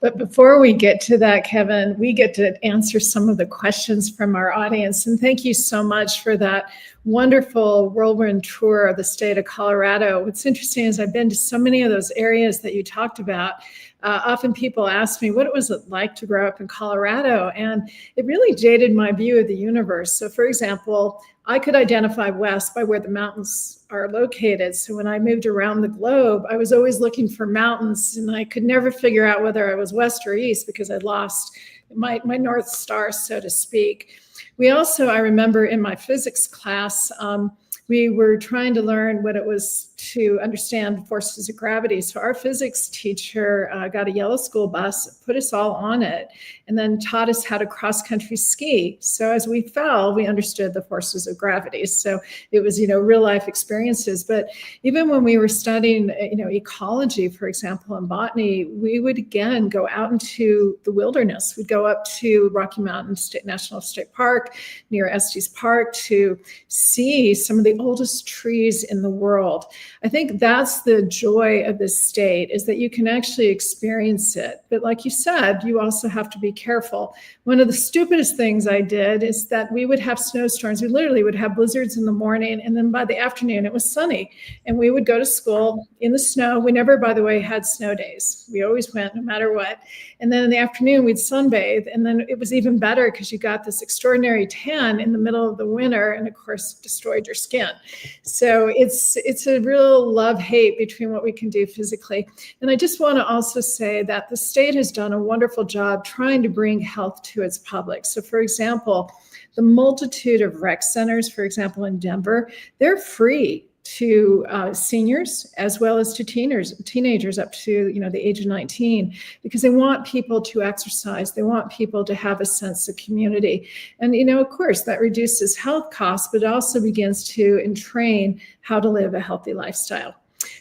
But before we get to that, Kevin, we get to answer some of the questions from our audience. And thank you so much for that wonderful whirlwind tour of the state of Colorado. What's interesting is I've been to so many of those areas that you talked about. Often people ask me, what was it like to grow up in Colorado? And it really jaded my view of the universe. So for example, I could identify west by where the mountains are located. So when I moved around the globe, I was always looking for mountains, and I could never figure out whether I was west or east because I lost my North Star, so to speak. We also, I remember in my physics class, we were trying to learn what it was to understand forces of gravity. So our physics teacher got a yellow school bus, put us all on it, and then taught us how to cross-country ski. So as we fell, we understood the forces of gravity. So it was, real life experiences. But even when we were studying, ecology, for example, in botany, we would again go out into the wilderness. We'd go up to Rocky Mountain National State Park near Estes Park to see some of the oldest trees in the world. I think that's the joy of this state, is that you can actually experience it. But like you said, you also have to be careful. One of the stupidest things I did is that we would have snowstorms. We literally would have blizzards in the morning, and then by the afternoon it was sunny. And we would go to school in the snow. We never, by the way, had snow days. We always went no matter what. And then in the afternoon we'd sunbathe, and then it was even better because you got this extraordinary tan in the middle of the winter, and of course destroyed your skin. So it's a real love-hate between what we can do physically. And I just want to also say that the state has done a wonderful job trying to bring health to its public. So for example, the multitude of rec centers, for example, in Denver, they're free to seniors as well as to teenagers up to the age of 19, because they want people to exercise. They want people to have a sense of community. And of course that reduces health costs, but it also begins to entrain how to live a healthy lifestyle.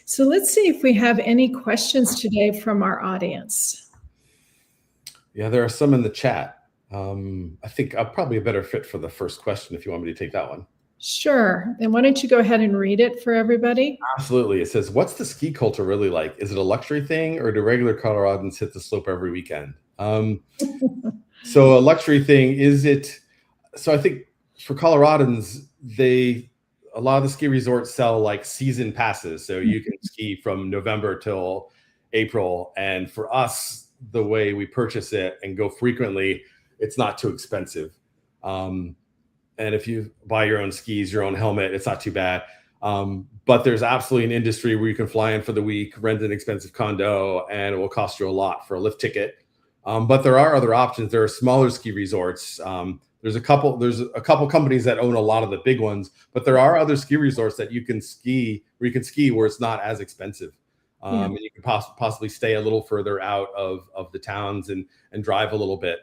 So let's see if we have any questions today from our audience. Yeah, there are some in the chat. I think I'm probably a better fit for the first question if you want me to take that one. Sure. And why don't you go ahead and read it for everybody? Absolutely. It says, what's the ski culture really like? Is it a luxury thing, or do regular Coloradans hit the slope every weekend? So a luxury thing, is it? So I think for Coloradans, a lot of the ski resorts sell like season passes. So you can ski from November till April. And for us, the way we purchase it and go frequently, it's not too expensive. And if you buy your own skis, your own helmet, it's not too bad. But there's absolutely an industry where you can fly in for the week, rent an expensive condo, and it will cost you a lot for a lift ticket. But there are other options. There are smaller ski resorts. There's a couple companies that own a lot of the big ones, but there are other ski resorts that you can ski where it's not as expensive. And you can possibly stay a little further out of the towns and drive a little bit.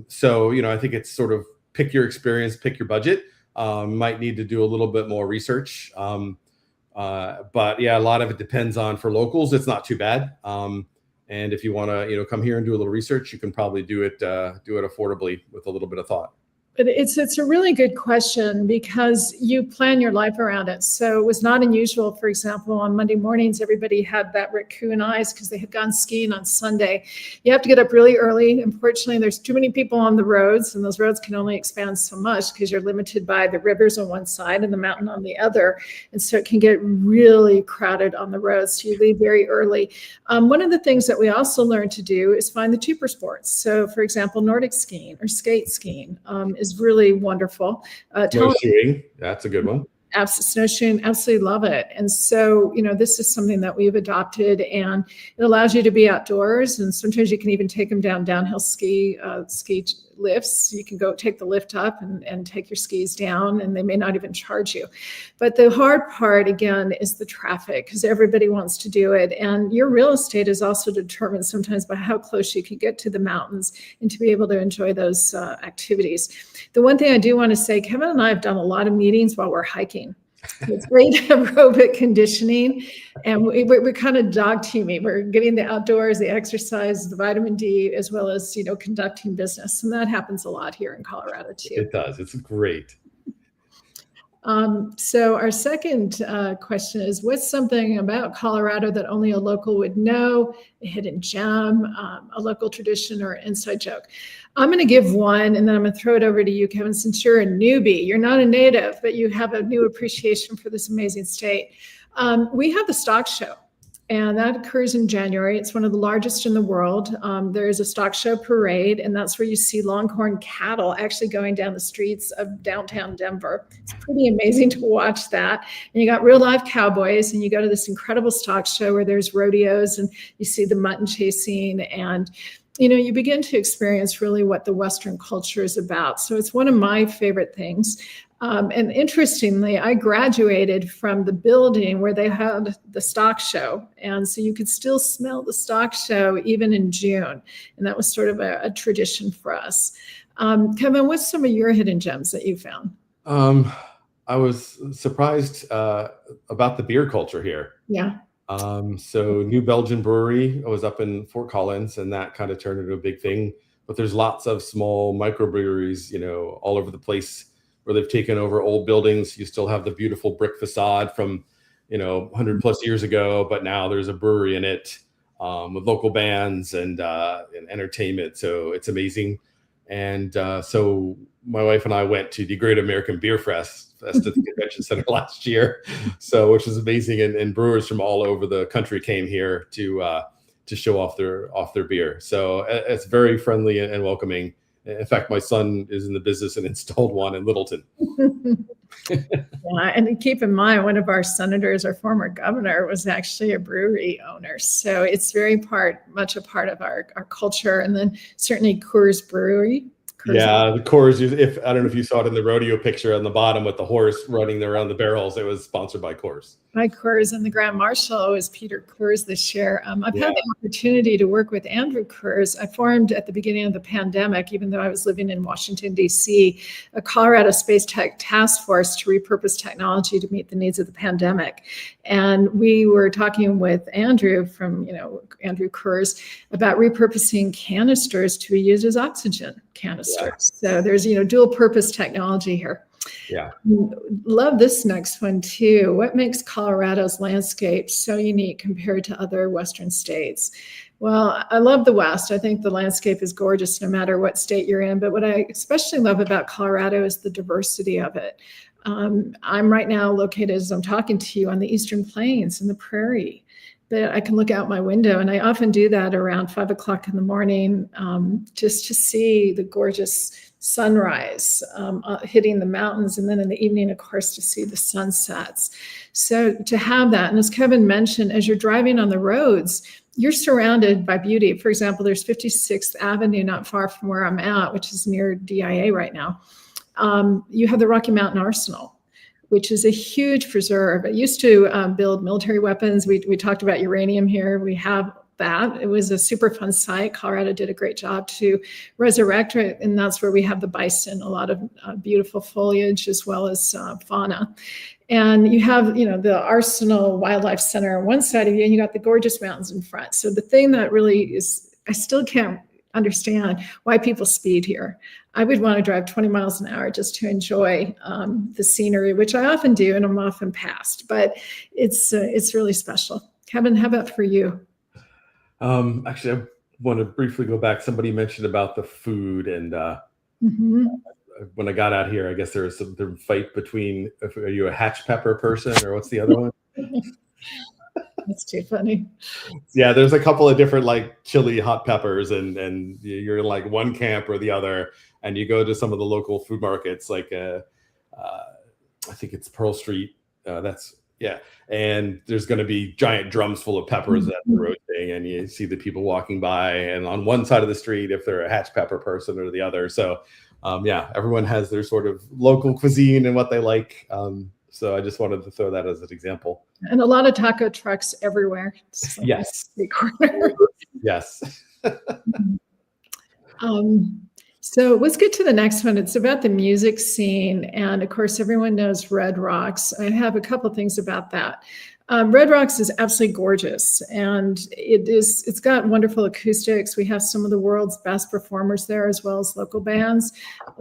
So, I think it's sort of pick your experience, pick your budget. Might need to do a little bit more research. But yeah, a lot of it depends on, for locals, it's not too bad. And if you want to, come here and do a little research, you can probably do it affordably with a little bit of thought. But it's a really good question, because you plan your life around it. So it was not unusual, for example, on Monday mornings, everybody had that raccoon eyes because they had gone skiing on Sunday. You have to get up really early. Unfortunately, there's too many people on the roads, and those roads can only expand so much because you're limited by the rivers on one side and the mountain on the other. And so it can get really crowded on the roads. So you leave very early. One of the things that we also learned to do is find the cheaper sports. So for example, Nordic skiing or skate skiing is really wonderful. Snowshoeing, that's a good one. Snowshoeing, absolutely love it. And so, this is something that we've adopted, and it allows you to be outdoors. And sometimes you can even take them downhill ski lifts. You can go take the lift up and take your skis down, and they may not even charge you. But the hard part, again, is the traffic, because everybody wants to do it. And your real estate is also determined sometimes by how close you can get to the mountains and to be able to enjoy those activities. The one thing I do want to say, Kevin and I have done a lot of meetings while we're hiking. It's great aerobic conditioning, and we're kind of dog teaming. We're getting the outdoors, the exercise, the vitamin D, as well as conducting business, and that happens a lot here in Colorado too. It does. It's great. So our second question is, what's something about Colorado that only a local would know, a hidden gem, a local tradition, or an inside joke? I'm going to give one, and then I'm going to throw it over to you, Kevin, since you're a newbie. You're not a native, but you have a new appreciation for this amazing state. We have the stock show. And that occurs in January. It's one of the largest in the world. There is a stock show parade, and that's where you see longhorn cattle actually going down the streets of downtown Denver. It's pretty amazing to watch that. And you got real live cowboys, and you go to this incredible stock show where there's rodeos, and you see the mutton chasing, and you begin to experience really what the Western culture is about. So it's one of my favorite things. And interestingly, I graduated from the building where they had the stock show. And so you could still smell the stock show even in June. And that was sort of a tradition for us. Kevin, what's some of your hidden gems that you found? I was surprised about the beer culture here. Yeah. So New Belgian Brewery was up in Fort Collins, and that kind of turned into a big thing. But there's lots of small microbreweries, all over the place, where they've taken over old buildings. You still have the beautiful brick facade from, 100 plus years ago, but now there's a brewery in it with local bands and entertainment. So it's amazing. And so my wife and I went to the Great American Beer Fest at the convention center last year, which was amazing. And brewers from all over the country came here to show off their beer. So it's very friendly and welcoming. In fact, my son is in the business and installed one in Littleton. Yeah, and keep in mind, one of our senators, our former governor, was actually a brewery owner. So it's very much a part of our culture. And then certainly Coors Brewery. Yeah, the Coors. I don't know if you saw it in the rodeo picture on the bottom with the horse running around the barrels. It was sponsored by Coors. By Coors, and the Grand Marshal was Peter Coors this year. I've had the opportunity to work with Andrew Coors. I formed at the beginning of the pandemic, even though I was living in Washington, D.C., a Colorado Space Tech Task Force to repurpose technology to meet the needs of the pandemic. And we were talking with Andrew from, Andrew Coors, about repurposing canisters to be used as oxygen canisters. Yeah. So there's, dual purpose technology here. Yeah. Love this next one too. What makes Colorado's landscape so unique compared to other Western states? Well, I love the West. I think the landscape is gorgeous no matter what state you're in. But what I especially love about Colorado is the diversity of it. I'm right now located, as I'm talking to you, on the Eastern Plains in the prairie. But I can look out my window, and I often do that around 5 o'clock in the morning, just to see the gorgeous sunrise hitting the mountains, and then in the evening, of course, to see the sunsets. So to have that, and as Kevin mentioned, as you're driving on the roads, you're surrounded by beauty. For example, there's 56th Avenue not far from where I'm at, which is near DIA right now. You have the Rocky Mountain Arsenal, which is a huge preserve. It used to build military weapons. We talked about uranium here. We have that. It was a super fun site. Colorado did a great job to resurrect it, and that's where we have the bison, a lot of beautiful foliage as well as fauna. And you have, the Arsenal Wildlife Center on one side of you, and you got the gorgeous mountains in front. So the thing that really is, I still can't understand why people speed here. I would want to drive 20 miles an hour just to enjoy the scenery, which I often do, and I'm often passed, but it's really special. Kevin, how about for you? Actually, I want to briefly go back. Somebody mentioned about the food, and when I got out here, I guess there was the fight between, are you a hatch pepper person or what's the other one? That's too funny. Yeah, there's a couple of different chili hot peppers, and you're in one camp or the other, and you go to some of the local food markets, I think it's Pearl Street. And there's going to be giant drums full of peppers that are roasting, and you see the people walking by, and on one side of the street, if they're a hatch pepper person or the other. So everyone has their sort of local cuisine and what they like. So I just wanted to throw that as an example. And a lot of taco trucks everywhere. Yes. Yes. So let's get to the next one. It's about the music scene. And of course, everyone knows Red Rocks. I have a couple things about that. Red Rocks is absolutely gorgeous, and it's got wonderful acoustics. We have some of the world's best performers there, as well as local bands.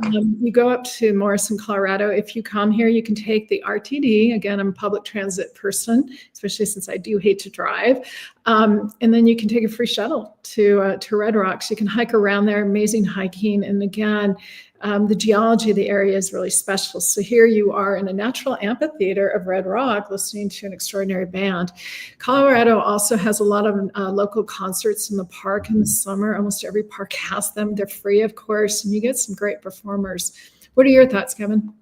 You go up to Morrison, Colorado. If you come here, you can take the RTD. Again, I'm a public transit person, especially since I do hate to drive. And then you can take a free shuttle to Red Rocks. You can hike around there, amazing hiking. And again, the geology of the area is really special. So here you are in a natural amphitheater of Red Rock listening to an extraordinary band. Colorado also has a lot of local concerts in the park in the summer. Almost every park has them. They're free, of course, and you get some great performers. What are your thoughts, Kevin?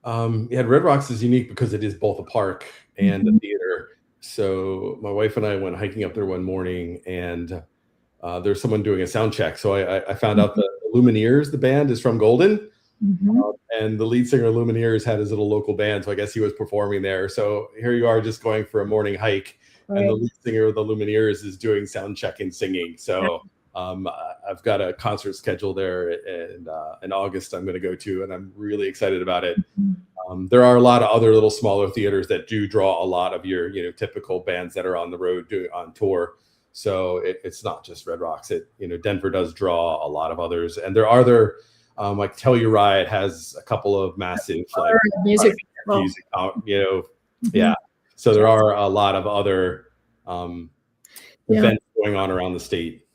Yeah, Red Rocks is unique because it is both a park and a theater. So my wife and I went hiking up there one morning, and there's someone doing a sound check. So I found out the Lumineers, the band, is from Golden, and the lead singer of Lumineers had his little local band. So I guess he was performing there. So here you are, just going for a morning hike, and the lead singer of the Lumineers is doing sound check and singing. So I've got a concert scheduled there, and in August I'm going to go to, and I'm really excited about it. There are a lot of other little smaller theaters that do draw a lot of your typical bands that are on the road on tour. So it's not just Red Rocks. Denver does draw a lot of others, and there are like Telluride has a couple of massive like music, yeah. So there are a lot of other events going on around the state.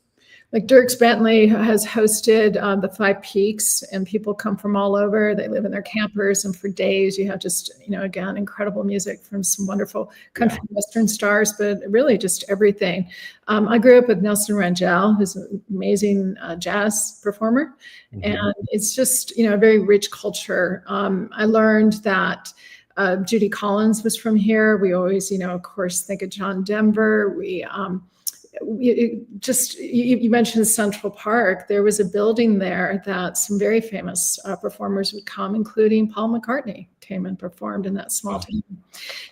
Like Dierks Bentley has hosted the Five Peaks, and people come from all over. They live in their campers, and for days you have just, again, incredible music from some wonderful country and Western stars, but really just everything. I grew up with Nelson Rangel, who's an amazing jazz performer, and it's just, a very rich culture. I learned that Judy Collins was from here. We always, of course, think of John Denver. You mentioned Central Park. There was a building there that some very famous performers would come, including Paul McCartney came and performed in that small town.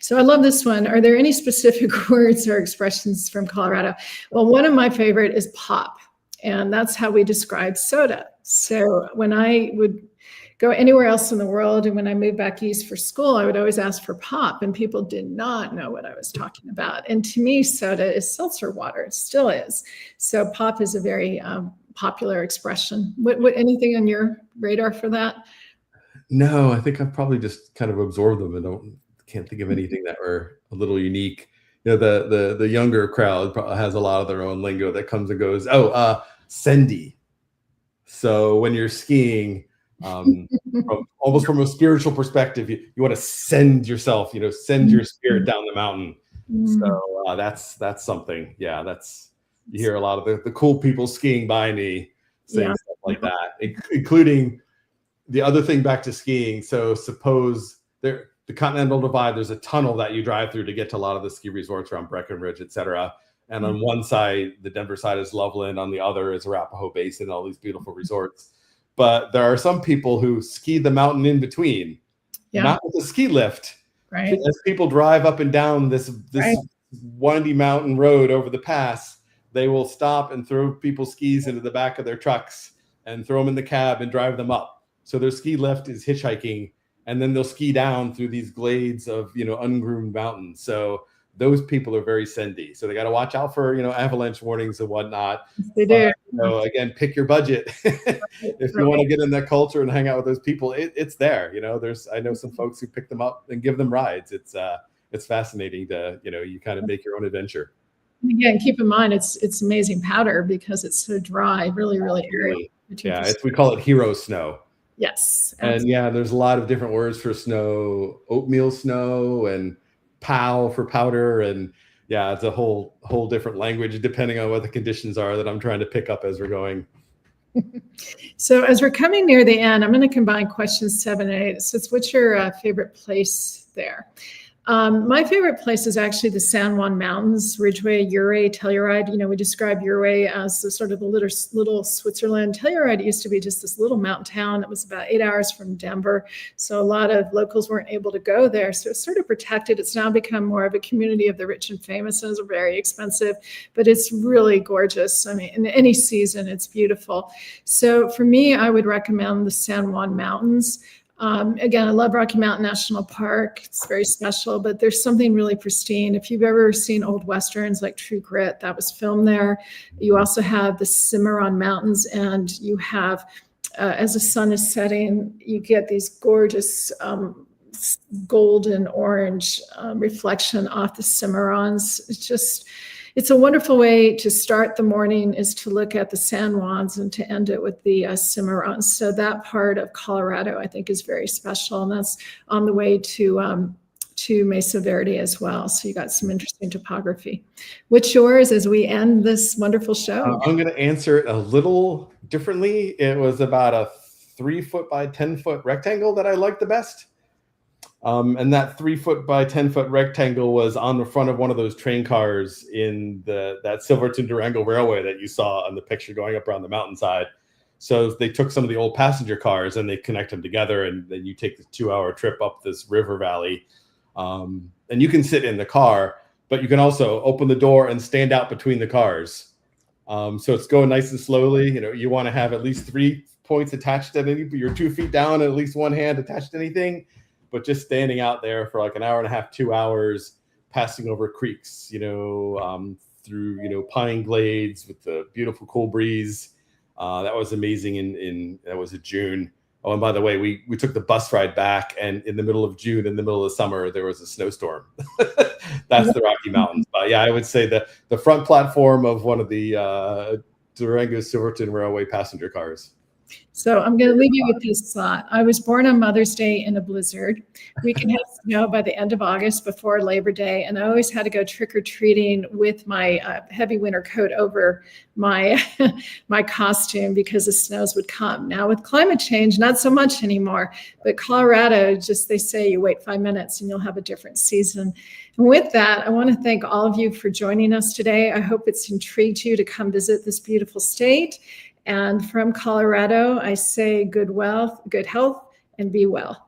So I love this one. Are there any specific words or expressions from Colorado? Well, one of my favorite is pop, and that's how we describe soda. So when I would go anywhere else in the world, and when I moved back east for school, I would always ask for pop, and people did not know what I was talking about. And to me, soda is seltzer water. It still is. So pop is a very popular expression. What anything on your radar for that? No, I think I've probably just kind of absorbed them and can't think of anything that were a little unique. The younger crowd has a lot of their own lingo that comes and goes. Sendy. So when you're skiing, almost from a spiritual perspective, you want to send yourself, send your spirit down the mountain. So that's something. Yeah, you hear a lot of the cool people skiing by me saying stuff like that, including the other thing back to skiing. So suppose the Continental Divide, there's a tunnel that you drive through to get to a lot of the ski resorts around Breckenridge, etc. And on one side, the Denver side is Loveland. On the other is Arapahoe Basin, all these beautiful resorts. But there are some people who ski the mountain in between, not with a ski lift. Right. As people drive up and down this windy mountain road over the pass, they will stop and throw people's skis into the back of their trucks and throw them in the cab and drive them up. So their ski lift is hitchhiking, and then they'll ski down through these glades of ungroomed mountains. So those people are very sendy. So they got to watch out for, avalanche warnings and whatnot. They do. So again, pick your budget. If you want to get in that culture and hang out with those people, it's there. I know some folks who pick them up and give them rides. It's fascinating to, you kind of make your own adventure. Again, keep in mind, it's amazing powder because it's so dry, really, really airy. Yeah, we call it hero snow. Yes. Absolutely. And there's a lot of different words for snow, oatmeal snow and POW for powder, and it's a whole different language depending on what the conditions are that I'm trying to pick up as we're going. So as we're coming near the end, I'm going to combine questions 7 and 8. So what's your favorite place there? My favorite place is actually the San Juan Mountains, Ridgeway, Ouray, Telluride. We describe Ouray as the sort of the little Switzerland. Telluride used to be just this little mountain town that was about 8 hours from Denver. So a lot of locals weren't able to go there. So it's sort of protected. It's now become more of a community of the rich and famous. It's very expensive, but it's really gorgeous. I mean, in any season, it's beautiful. So for me, I would recommend the San Juan Mountains. Again, I love Rocky Mountain National Park. It's very special, but there's something really pristine. If you've ever seen old Westerns like True Grit, that was filmed there. You also have the Cimarron Mountains, and you have, as the sun is setting, you get these gorgeous golden orange reflection off the Cimarrons. It's a wonderful way to start the morning, is to look at the San Juans and to end it with the Cimarrons. So that part of Colorado, I think, is very special, and that's on the way to Mesa Verde as well. So you got some interesting topography. What's yours as we end this wonderful show? I'm going to answer it a little differently. It was about a 3-foot by 10-foot rectangle that I liked the best. And that 3-foot by 10-foot rectangle was on the front of one of those train cars in that Silverton Durango Railway that you saw on the picture going up around the mountainside. So they took some of the old passenger cars and they connect them together, and then you take the 2-hour trip up this river valley. And you can sit in the car, but you can also open the door and stand out between the cars. So it's going nice and slowly. You want to have at least 3 points attached at your 2 feet down, and at least one hand attached to anything. But just standing out there for like an hour and a half, 2 hours, passing over creeks, through, pine glades with the beautiful cool breeze. That was amazing. That was in June. Oh, and by the way, we took the bus ride back, and in the middle of June, in the middle of the summer, there was a snowstorm. That's the Rocky Mountains. But yeah, I would say the front platform of one of the Durango Silverton Railway passenger cars. So I'm going to leave you with this thought. I was born on Mother's Day in a blizzard. We can have snow by the end of August before Labor Day. And I always had to go trick-or-treating with my heavy winter coat over my my costume because the snows would come. Now with climate change, not so much anymore. But Colorado, they say you wait 5 minutes and you'll have a different season. And with that, I want to thank all of you for joining us today. I hope it's intrigued you to come visit this beautiful state. And from Colorado, I say good health, and be well.